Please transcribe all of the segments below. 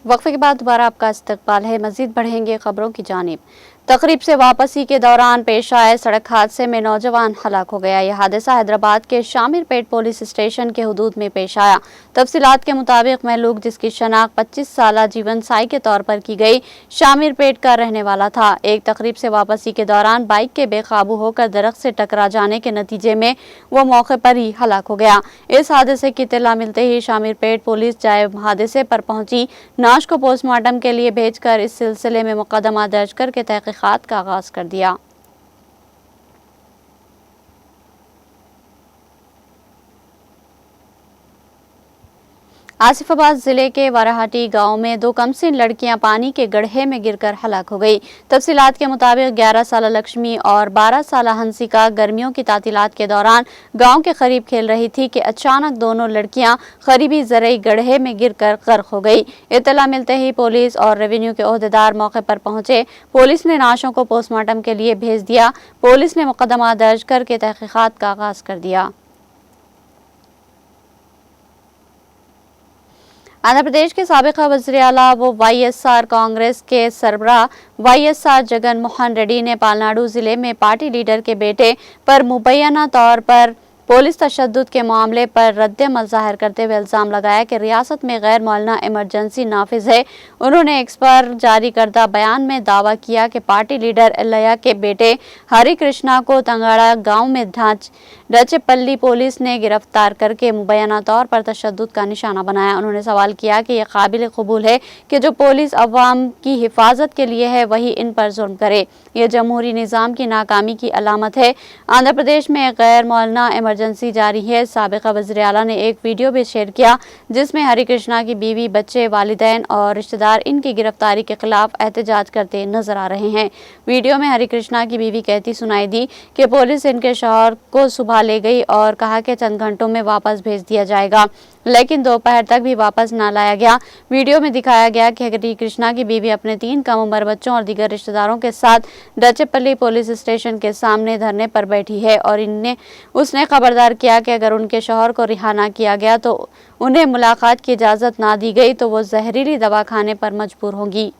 वक्फे के बाद दोबारा आपका इस्तकबाल है। मजीद बढ़ेंगे खबरों की जानिब। तकरीब से वापसी के दौरान पेश आए सड़क हादसे में नौजवान हलाक हो गया। यह हादसा हैदराबाद के शामिरपेट पुलिस स्टेशन के हुदूद में पेश आया। तफसीलात के मुताबिक महलूक, जिसकी शनाख्त 25 साला जीवन साई के तौर पर की गई, शामिरपेट का रहने वाला था। एक तकरीब से वापसी के दौरान बाइक के बेकाबू होकर दरख्त से टकरा जाने के नतीजे में वो मौके पर ही हलाक हो गया। इस हादसे की इत्तला मिलते ही शामिरपेट पुलिस जाए हादसे पर पहुंची। लाश को पोस्टमार्टम के लिए भेजकर इस सिलसिले में मुकदमा दर्ज करके तहकीकात का आगाज कर दिया। आसिफाबाद जिले के वाराहाटी गांव में दो कमसिन लड़कियां पानी के गड्ढे में गिरकर हलाक हो गई। तफसीलात के मुताबिक 11 साला लक्ष्मी और 12 साला हंसिका गर्मियों की तातीलात के दौरान गांव के करीब खेल रही थी कि अचानक दोनों लड़कियां करीबी ज़रई गड्ढे में गिरकर गर्क हो गई। इत्तला मिलते ही पुलिस और रेवेन्यू के ओहदेदार मौके पर पहुंचे। पुलिस ने लाशों को पोस्टमार्टम के लिए भेज दिया। पुलिस ने मुकदमा दर्ज करके तहकीकात का आगाज कर दिया। आंध्र प्रदेश के साबिका वज़ीर आला व YSR कांग्रेस के सरबराह YSR जगन मोहन रेड्डी ने पालनाडु जिले में पार्टी लीडर के बेटे पर मुबैना तौर पर पुलिस तशद्दुद के मामले पर रद्द-ए-अमल ज़ाहिर करते हुए इल्ज़ाम लगाया कि रियासत में गैर मौलना इमरजेंसी नाफिज है। उन्होंने एक्स पर जारी करदा बयान में दावा किया कि पार्टी लीडर एल्लैया के बेटे हरि कृष्णा को तंगाड़ा गांव में डचेपल्ली पुलिस ने गिरफ्तार करके मुबैना तौर पर तशद्दुद का निशाना बनाया। उन्होंने सवाल किया कि यह काबिल कबूल है कि जो पुलिस अवाम की हिफाजत के लिए है वही इन पर जुल्म करे। यह जमहूरी निज़ाम की नाकामी की अलामत है। आंध्र प्रदेश में गैर मौलना इमरजेंसी जारी है। साबिका वज़ीर आला ने एक वीडियो भी शेयर किया जिसमें हरि कृष्णा की बीवी, बच्चे, वालिदैन और रिश्तेदार इनकी गिरफ्तारी के खिलाफ एहतजाज करते नजर आ रहे हैं। वीडियो में हरि कृष्णा की बीवी कहती सुनाई दी कि पुलिस इनके शौहर को सुबह ले गई और कहा कि चंद घंटों में वापस भेज दिया जाएगा, लेकिन दोपहर तक भी वापस न लाया गया। वीडियो में दिखाया गया कि हरि कृष्णा की बीवी अपने 3 कम उम्र बच्चों और दीगर रिश्तेदारों के साथ डचेपल्ली पुलिस स्टेशन के सामने धरने पर बैठी है और उसने खबरदार किया कि अगर उनके शौहर को रिहा न किया गया तो उन्हें मुलाकात की इजाज़त ना दी गई तो वो जहरीली दवा खाने पर मजबूर होंगी।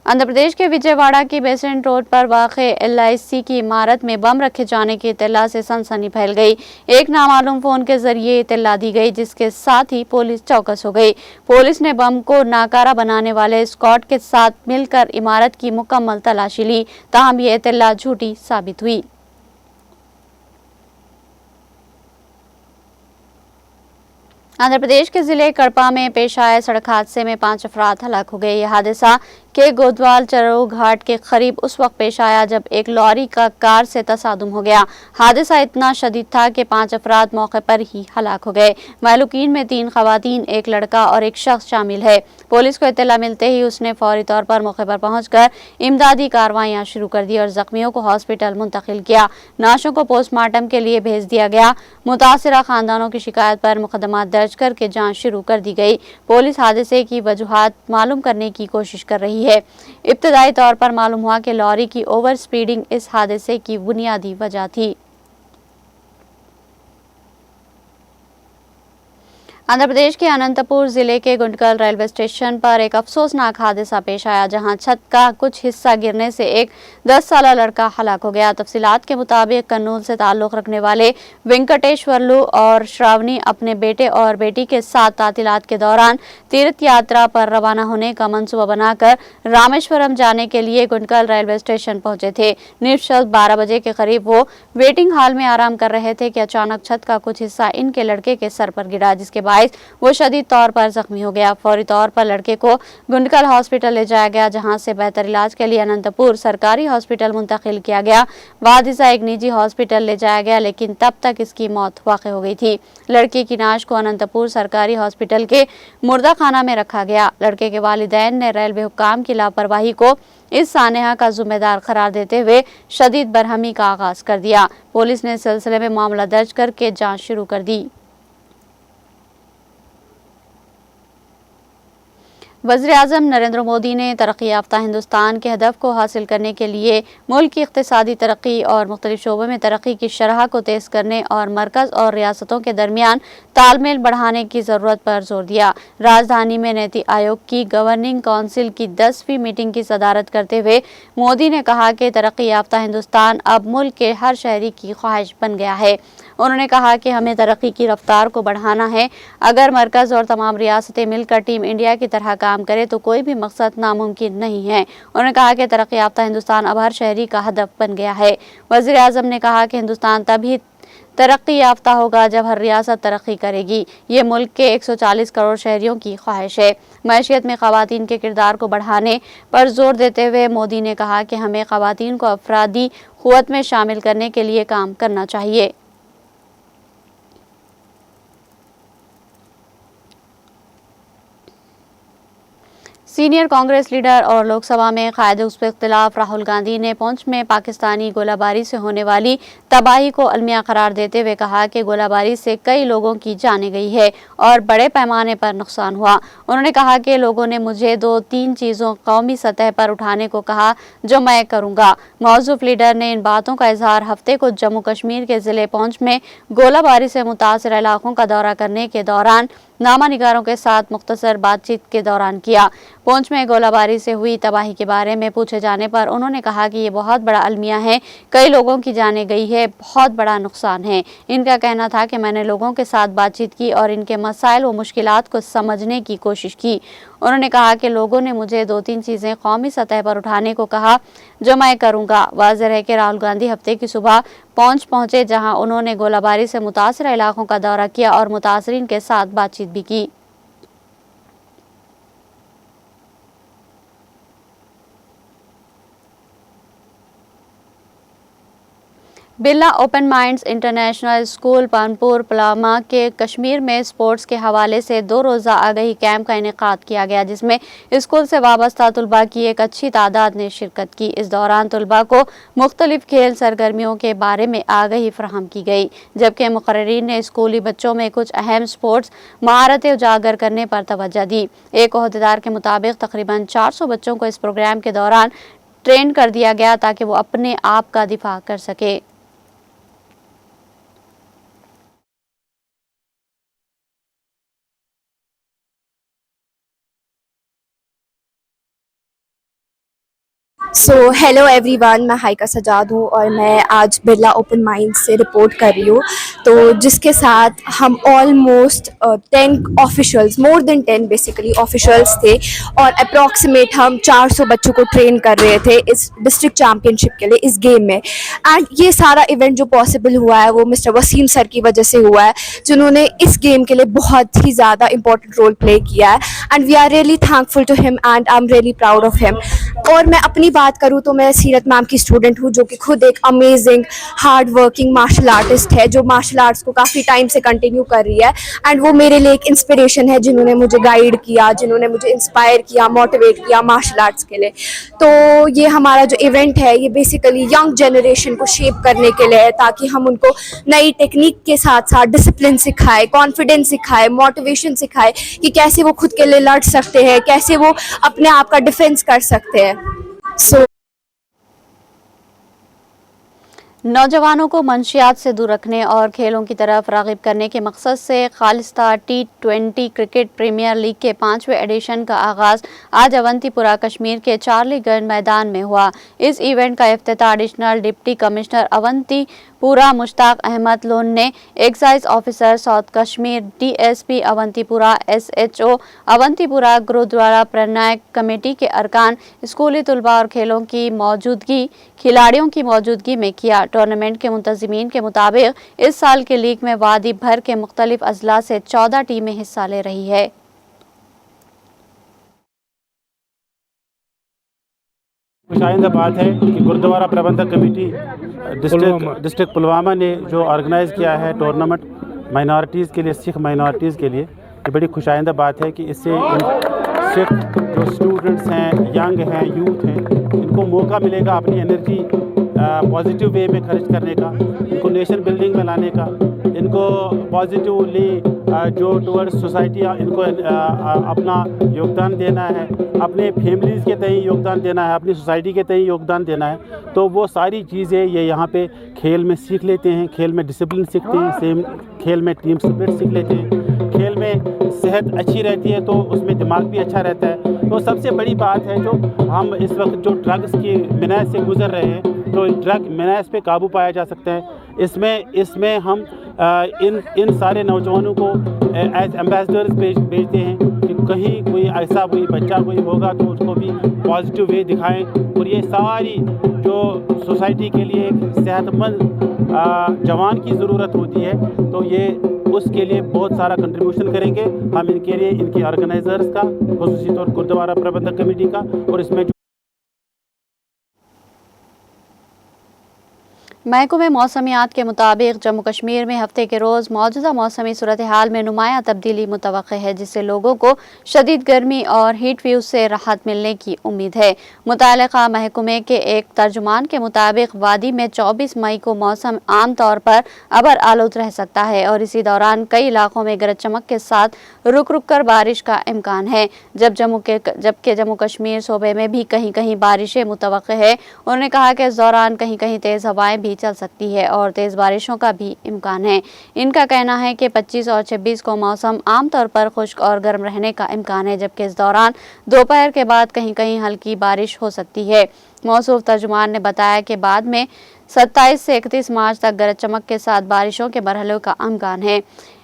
आंध्र प्रदेश के विजयवाड़ा की बेसेंट रोड पर वाक़े LIC की इमारत में बम रखे जाने की इत्तला से सनसनी फैल गई। एक नामालूम फ़ोन के जरिए इत्तला दी गई, जिसके साथ ही पुलिस चौकस हो गई। पुलिस ने बम को नाकारा बनाने वाले स्क्वाड के साथ मिलकर इमारत की मुकम्मल तलाशी ली, ताहम ये इत्तला झूठी साबित हुई। आंध्र प्रदेश के जिले कड़पा में पेश आए सड़क हादसे में 5 अफराद हलाक हो गए। यह हादसा के गोदवाल चरो घाट के करीब उस वक्त पेश आया जब एक लॉरी का कार से तसादुम हो गया। हादसा इतना शदीद था कि 5 अफराद मौके पर ही हलाक हो गए। महलूकीन में 3 खवातीन, एक लड़का और एक शख्स शामिल है। पुलिस को इत्तला मिलते ही उसने फौरी तौर पर मौके पर पहुंचकर इमदादी कार्रवाइयां शुरू कर दी और जख्मियों को हॉस्पिटल मुंतकिल किया। लाशों को पोस्टमार्टम के लिए भेज दिया गया। मुतासिरा खानदानों की शिकायत पर मुकदमा दर्ज करके जांच शुरू कर दी गई। पुलिस हादसे की वजूहात मालूम करने की कोशिश कर रही है। इब्तदाई तौर पर मालूम हुआ कि लॉरी की ओवर स्पीडिंग इस हादसे की बुनियादी वजह थी। आंध्र प्रदेश के अनंतपुर जिले के गुंडकल रेलवे स्टेशन पर एक अफसोसनाक हादसा पेश आया, जहां छत का कुछ हिस्सा गिरने से एक 10 साला लड़का हलाक हो गया। तफसीलात के मुताबिक कन्नूल से ताल्लुक रखने वाले वेंकटेश्वरलू और श्रावणी अपने बेटे और बेटी के साथ तातीलात के दौरान तीर्थ यात्रा पर रवाना होने का मंसूबा बनाकर रामेश्वरम जाने के लिए गुंडकल रेलवे स्टेशन पहुंचे थे। निश्चित 12 बजे के करीब वो वेटिंग हॉल में आराम कर रहे थे कि अचानक छत का कुछ हिस्सा इनके लड़के के सर पर गिरा, जिसके बाद वो शदीद तौर पर जख्मी हो गया। फौरी तौर पर लड़के को गुंडकल हॉस्पिटल ले जाया गया, जहां से बेहतर इलाज के लिए अनंतपुर सरकारी हॉस्पिटल मुंतकिल किया गया। वादिसा एक निजी हॉस्पिटल ले जाया गया, लेकिन तब तक इसकी मौत वाक़ हो गई थी। लड़के की नाश को अनंतपुर सरकारी हॉस्पिटल के मुर्दा खाना में रखा गया। लड़के के वालिदैन ने रेलवे हुक्काम की लापरवाही को इस सानेहा का जिम्मेदार करार देते हुए शदीद बरहमी का आगाज कर दिया। पुलिस ने इस सिलसिले में मामला दर्ज करके जाँच शुरू कर दी। वज़ीर-ए-आज़म नरेंद्र मोदी ने तरक्की याफ्ता हिंदुस्तान के हदफ को हासिल करने के लिए मुल्क की इक़्तिसादी तरक्की और मुख्तलिफ शोबों में तरक्की की शरह को तेज़ करने और मरकज़ और रियासतों के दरमियान तालमेल बढ़ाने की ज़रूरत पर जोर दिया। राजधानी में नीति आयोग की गवर्निंग काउंसिल की 10वीं मीटिंग की सदारत करते हुए मोदी ने कहा कि तरक्की याफ्ता हिंदुस्तान अब मुल्क के हर शहरी की ख्वाहिश बन गया है। उन्होंने कहा कि हमें तरक्की की रफ्तार को बढ़ाना है। अगर मरकज़ और तमाम रियासतें मिलकर टीम इंडिया की तरह काम करें तो कोई भी मकसद नामुमकिन नहीं है। उन्होंने कहा कि तरक्की याफ्ता हिंदुस्तान अब हर शहरी का हदफ बन गया है। वज़ीर आज़म ने कहा कि हिंदुस्तान तभी तरक्की याफ्ता होगा जब हर रियासत तरक्की करेगी। ये मुल्क के 140 करोड़ शहरियों की ख्वाहिश है। मईशत में ख़वातीन के किरदार को बढ़ाने पर जोर देते हुए मोदी ने कहा कि हमें ख़वातीन को अफरादी क़ुव्वत में शामिल करने के लिए काम करना चाहिए। सीनियर कांग्रेस लीडर और लोकसभा में कायदे उस पर इख्तिलाफ राहुल गांधी ने पुंछ में पाकिस्तानी गोलाबारी से होने वाली तबाही को अलमिया करार देते हुए कहा कि गोलाबारी से कई लोगों की जानें गई है और बड़े पैमाने पर नुकसान हुआ। उन्होंने कहा कि लोगों ने मुझे 2-3 चीज़ों कौमी सतह पर उठाने को कहा जो मैं करूँगा। मौजूद लीडर ने इन बातों का इजहार हफ्ते को जम्मू कश्मीर के ज़िले पुंछ में गोलाबारी से मुतासर इलाकों का दौरा करने के दौरान नामा निगारों के साथ मुख्तसर बातचीत के दौरान किया। पुंछ में गोलाबारी से हुई तबाही के बारे में पूछे जाने पर उन्होंने कहा कि ये बहुत बड़ा अलमिया है, कई लोगों की जाने गई है, बहुत बड़ा नुकसान है। इनका कहना था कि मैंने लोगों के साथ बातचीत की और इनके मसाइल व मुश्किलात को समझने की कोशिश की। उन्होंने कहा कि लोगों ने मुझे 2-3 चीज़ें कौमी सतह पर उठाने को कहा जो मैं करूँगा। वाज़ेह है कि राहुल गांधी हफ्ते की सुबह पुंछ पहुँचे जहाँ उन्होंने गोलाबारी से मुतासर इलाकों का दौरा किया और मुतासरीन के साथ बातचीत भी की। Birla open minds international school Panpur Pulwama के कश्मीर में स्पोर्ट्स के हवाले से 2 रोज़ा आगाही कैंप का इनेकाद किया गया, जिसमें स्कूल से वाबस्ता तलबा की एक अच्छी तादाद ने शिरकत की। इस दौरान तलबा को मुख्तलिफ खेल सरगर्मियों के बारे में आगाही फराहम की गई, जबकि मुकर्रिरीन ने स्कूली बच्चों में कुछ अहम स्पोर्ट्स महारतें उजागर करने पर तवज्जो दी। एक ओहदेदार के मुताबिक तकरीबन 400 बच्चों को इस प्रोग्राम के दौरान ट्रेन कर दिया गया ताकि वो अपने आप का दिफा कर सके। हेलो एवरीवन, मैं हाइका सजाद हूँ और मैं आज बिरला ओपन माइंड से रिपोर्ट कर रही हूँ। तो जिसके साथ हम almost 10 officials, more than 10 basically officials थे और अप्रॉक्सीमेट हम 400 बच्चों को ट्रेन कर रहे थे इस डिस्ट्रिक्ट चैम्पियनशिप के लिए, इस गेम में। एंड ये सारा इवेंट जो पॉसिबल हुआ है वो मिस्टर वसीम सर की वजह से हुआ है, जिन्होंने इस गेम के लिए बहुत ही ज़्यादा इंपॉर्टेंट रोल प्ले किया है। And we are really thankful to him and I am really proud of him. और मैं अपनी बात करूँ तो मैं सीरत मैम की स्टूडेंट हूँ, जो कि खुद एक amazing hard working martial artist है, जो मार्शल आर्ट्स को काफ़ी टाइम से कंटिन्यू कर रही है। एंड वो मेरे लिए एक इंस्पिरेशन है, जिन्होंने मुझे गाइड किया, जिन्होंने मुझे इंस्पायर किया, मोटिवेट किया मार्शल आर्ट्स के लिए। तो ये हमारा जो इवेंट है ये बेसिकली यंग जनरेशन को शेप करने के लिए है, ताकि हम उनको नई टेक्निक के साथ साथ डिसिप्लिन सिखाए, कॉन्फिडेंस सिखाए, मोटिवेशन सिखाए कि कैसे वो खुद के लिए लड़ सकते हैं, कैसे वो अपने आप का डिफेंस कर सकते हैं। नौजवानों को मंशियात से दूर रखने और खेलों की तरफ राग़िब करने के मकसद से खालिस्ता T20 क्रिकेट प्रीमियर लीग के 5वें एडिशन का आगाज़ आज अवंतीपुरा कश्मीर के चार्लीगंज मैदान में हुआ। इस इवेंट का इफ्तिताह additional deputy commissioner Awantipora Mushtaq Ahmad Lone ने excise officer south Kashmir, DSP Awantipora, SHO Awantipora, Gurdwara Prabandhak committee के अरकान, स्कूली तलबा और खिलाड़ियों की मौजूदगी में किया। टूर्नामेंट के मुंतज़मीन के मुताबिक इस साल के लीग में वादी भर के मुख्तलिफ अजला से 14 टीमें हिस्सा ले रही है। खुशाइंदा बात है कि गुरुद्वारा प्रबंधक कमेटी डिस्ट्रिक्ट पुलवामा ने जो ऑर्गेनाइज़ किया है टूर्नामेंट माइनॉरिटीज़ के लिए, सिख माइनॉरिटीज़ के लिए, ये बड़ी खुशाइंदा बात है कि इससे सिख जो स्टूडेंट्स हैं, यंग हैं, यूथ हैं, इनको मौका मिलेगा अपनी एनर्जी पॉजिटिव वे में खर्च करने का, इनको नेशन बिल्डिंग में लाने का, इनको पॉजिटिवली जो टुवर्ड्स सोसाइटी इनको अपना योगदान देना है, अपने फैमिलीज़ के तय योगदान देना है, अपनी सोसाइटी के तय योगदान देना है। तो वो सारी चीज़ें ये यहाँ पे खेल में सीख लेते हैं, खेल में डिसिप्लिन सीखते हैं, सेम खेल में टीम स्पिरिट सीख लेते हैं, खेल में सेहत अच्छी रहती है तो उसमें दिमाग भी अच्छा रहता है। तो सबसे बड़ी बात है जो हम इस वक्त जो ड्रग्स की मिनाज से गुज़र रहे हैं, तो ड्रग मिनाज पे काबू पाया जा सकता है। इसमें हम इन सारे नौजवानों को एज एम्बेसडर्स भेजते हैं कि कहीं कोई ऐसा कोई बच्चा कोई होगा तो उसको भी पॉजिटिव वे दिखाएं। और ये सारी जो सोसाइटी के लिए एक सेहतमंद जवान की ज़रूरत होती है, तो ये उसके लिए बहुत सारा कंट्रीब्यूशन करेंगे हम इनके लिए, इनके ऑर्गेनाइजर्स का, खुसूसी तौर गुरुद्वारा प्रबंधक कमेटी का। और इसमें महकमे मौसमियात के मुताबिक जम्मू कश्मीर में हफ्ते के रोज़ मौजूदा मौसमी सूरत हाल में नुमायां तब्दीली मुतवक्के है, जिससे लोगों को शदीद गर्मी और हीट वेव से राहत मिलने की उम्मीद है। मुतालिका महकमे के एक तर्जुमान के मुताबिक वादी में 24 मई को मौसम आम तौर पर अबर आलूद रह सकता है और इसी दौरान कई इलाकों में गरज चमक के साथ रुक रुक कर बारिश का इम्कान है, जबकि जम्मू कश्मीर सूबे में भी कहीं कहीं बारिशें मुतवक्के है। उन्होंने कहा कि इस दौरान कहीं कहीं तेज़ हवाएं भी चल सकती है और तेज़ बारिशों का भी इम्कान है। इनका कहना है कि 25 और 26 को मौसम आमतौर पर खुश्क और गर्म रहने का इम्कान है, जबकि इस दौरान दोपहर के बाद कहीं कहीं हल्की बारिश हो सकती है। मौसूफ तर्जुमान ने बताया कि बाद में 27 से 31 मार्च तक गरज चमक के साथ बारिशों के मरहलों का इम्कान है।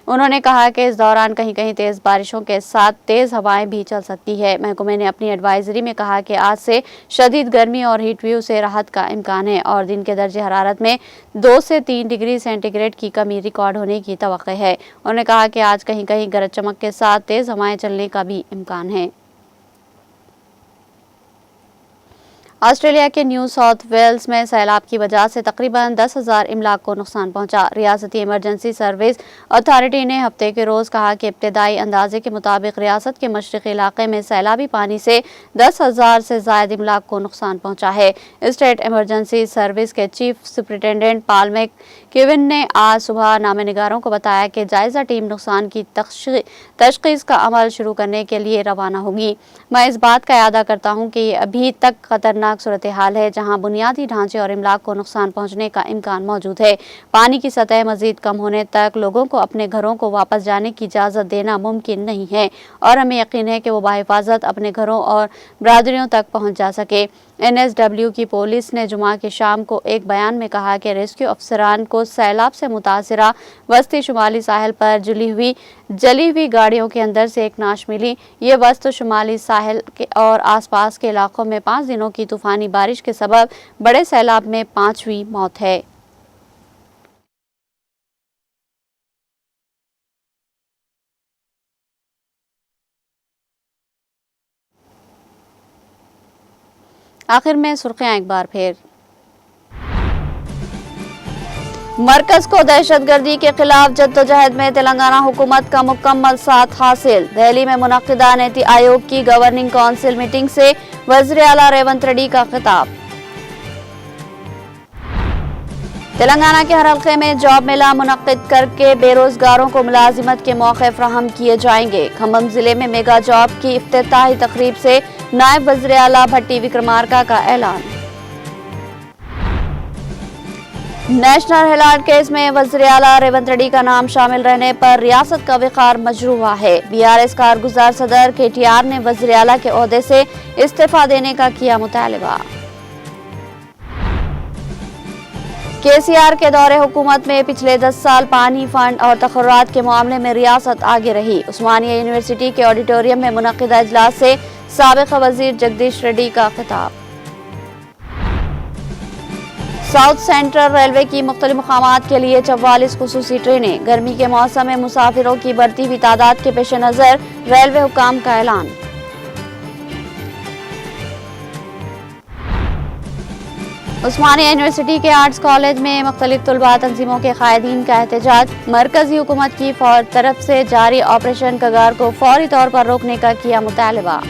उन्होंने कहा कि इस दौरान कहीं कहीं तेज़ बारिशों के साथ तेज़ हवाएं भी चल सकती है। महकमे ने अपनी एडवाइजरी में कहा कि आज से शदीद गर्मी और हीट वेव से राहत का इम्कान है और दिन के दर्जे हरारत में 2 से 3 डिग्री सेंटीग्रेड की कमी रिकॉर्ड होने की तवक्को है। उन्होंने कहा कि आज कहीं कहीं गरज चमक के साथ तेज़ हवाएं चलने का भी इम्कान है। ऑस्ट्रेलिया के न्यू साउथ वेल्स में सैलाब की वजह से तकरीबन 10,000 इमलाक को नुकसान पहुंचा। रियासती इमरजेंसी सर्विस अथॉरिटी ने हफ्ते के रोज़ कहा कि इब्तदाई अंदाजे के मुताबिक रियासत के मशरक़ी इलाके में सैलाबी पानी से 10,000 से ज़ायद इमलाक को नुकसान पहुंचा है। स्टेट इमरजेंसी सर्विस के चीफ सुपरिटेंडेंट पाल मैककेविन ने आज सुबह नामेनिगारों को बताया कि जायज़ा टीम नुकसान की तशख़ीस का अमल शुरू करने के लिए रवाना होगी। मैं इस बात का यादा करता हूँ कि ये अभी तक खतरनाक सूरत हाल है, जहां बुनियादी ढांचे और इमलाक को नुकसान पहुंचने का इम्कान मौजूद है। पानी की सतह मजीद कम होने तक लोगों को अपने घरों को वापस जाने की इजाज़त देना मुमकिन नहीं है और हमें यकीन है कि वो बाहिफाजत अपने घरों और बरादरियों तक पहुंच जा सके। NSW की पुलिस ने जुमा की शाम को एक बयान में कहा कि रेस्क्यू अफसरान को सैलाब से मुतासिरा वस्ती शुमाली साहिल पर जली हुई गाड़ियों के अंदर से एक नाश मिली। ये वस्त शुमाली साहिल के और आसपास के इलाकों में 5 दिनों की तूफानी बारिश के सबब बड़े सैलाब में 5वीं मौत है। आखिर में सुर्खियां एक बार फिर। मरकज को दहशतगर्दी के खिलाफ जद्दोजहद में तेलंगाना हुकूमत का मुकम्मल साथ हासिल। दिल्ली में मुनक्किदा नीति आयोग की गवर्निंग काउंसिल मीटिंग से वज़ीर आला रेवंत रेड्डी का खिताब। तेलंगाना के हर हल्के में जॉब मेला मुनक्किद करके बेरोजगारों को मुलाजिमत के मौके फराहम किए जाएंगे। खम्भम जिले में मेगा जॉब की इफ्तिताही तकरीब से नायब वज़ीर आला भट्टी विक्रमार्का का ऐलान। नेशनल हेराल्ड केस में वज़ीर आला रेवंत रेड्डी का नाम शामिल रहने पर रियासत का वक़ार मजरू हुआ है। BRS कारगुजार सदर KTR ने वज़ीर आला के ओहदे से इस्तीफा देने का किया मुतालबा। KCR के दौरे हुकूमत में पिछले 10 साल पानी फंड और तखर्रुआत के मामले में रियासत आगे रही। उस्मानिया यूनिवर्सिटी के ऑडिटोरियम में मुनक्किदा इजलास से साबिक़ वज़ीर जगदीश रेड्डी का खिताब। साउथ सेंट्रल रेलवे की मुख्तलिफ मकामात के लिए 44 खुसूसी ट्रेनें। गर्मी के मौसम में मुसाफिरों की बढ़ती हुई तादाद के पेश नज़र रेलवे हुकाम का ऐलान। उस्मानिया यूनिवर्सिटी के आर्ट्स कॉलेज में मुख्तलिफ तलबा तंजीमों के कायदीन का एहतजाज। मरकजी हुकूमत की तरफ से जारी ऑपरेशन कगार को फौरी तौर पर रोकने का किया मुतालबा।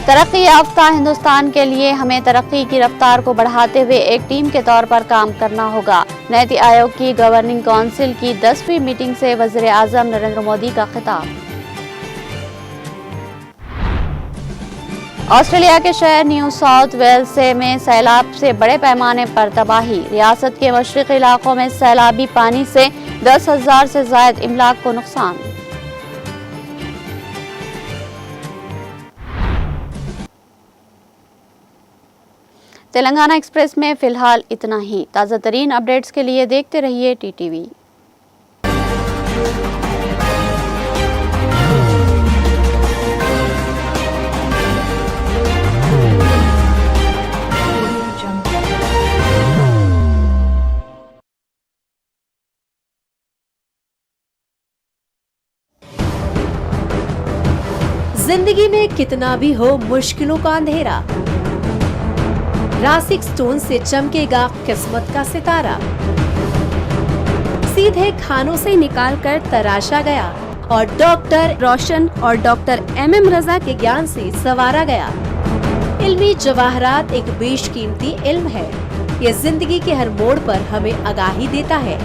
तरक्की याफ्ता हिंदुस्तान के लिए हमें तरक्की की रफ्तार को बढ़ाते हुए एक टीम के तौर पर काम करना होगा। नीति आयोग की गवर्निंग काउंसिल की 10वीं मीटिंग से वज़ीर आज़म नरेंद्र मोदी का खिताब। ऑस्ट्रेलिया के शहर न्यू साउथ वेल्स में सैलाब से बड़े पैमाने पर तबाही। रियासत के मशरक़ी इलाकों में सैलाबी पानी से 10,000 से ज़ायद इमलाक को नुकसान। तेलंगाना एक्सप्रेस में फिलहाल इतना ही। ताज़ा तरीन अपडेट्स के लिए देखते रहिए TTV। जिंदगी में कितना भी हो मुश्किलों का अंधेरा, रासिक स्टोन से चमकेगा किस्मत का सितारा। सीधे खानों से निकाल कर तराशा गया और डॉक्टर रोशन और डॉक्टर MM रजा के ज्ञान से संवारा गया। इल्मी जवाहरात एक बेशकीमती इल्म है। ये जिंदगी के हर मोड़ पर हमें आगाही देता है।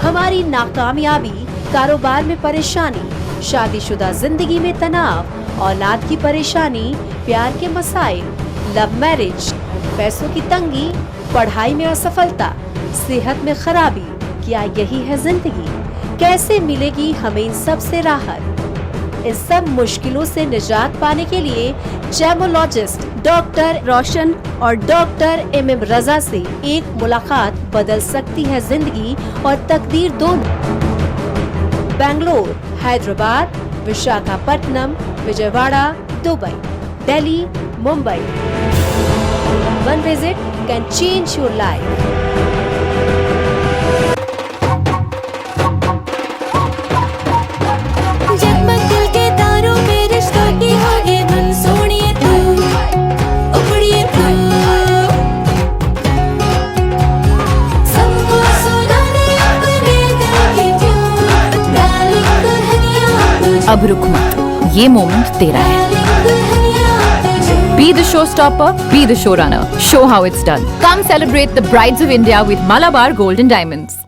हमारी नाकामयाबी, कारोबार में परेशानी, शादीशुदा जिंदगी में तनाव, औलाद की परेशानी, प्यार के मसाइल, लव मैरिज, पैसों की तंगी, पढ़ाई में असफलता, सेहत में खराबी, क्या यही है जिंदगी? कैसे मिलेगी हमें इन सब से राहत? इस सब मुश्किलों से निजात पाने के लिए जेमोलॉजिस्ट डॉक्टर रोशन और डॉक्टर MM रजा से एक मुलाकात बदल सकती है जिंदगी और तकदीर दोनों। Bangalore, Hyderabad, Visakhapatnam, Vijayawada, Dubai, Delhi, Mumbai. One visit can change your life. जगमग दिल के तारों में रिश्तों की होगी धुन, सोनिए तू, उपड़िए तू, सबको सुनाने अपने दिल की ट्यून, डार्लिंग दुल्हनिया तुझे, अब रुक मत, ये मोमेंट तेरा है। डार्लिंग दुल्हनिया तुझे। Be the showstopper, be the showrunner. Show how it's done. Come celebrate the Brides of India with Malabar Gold and Diamonds.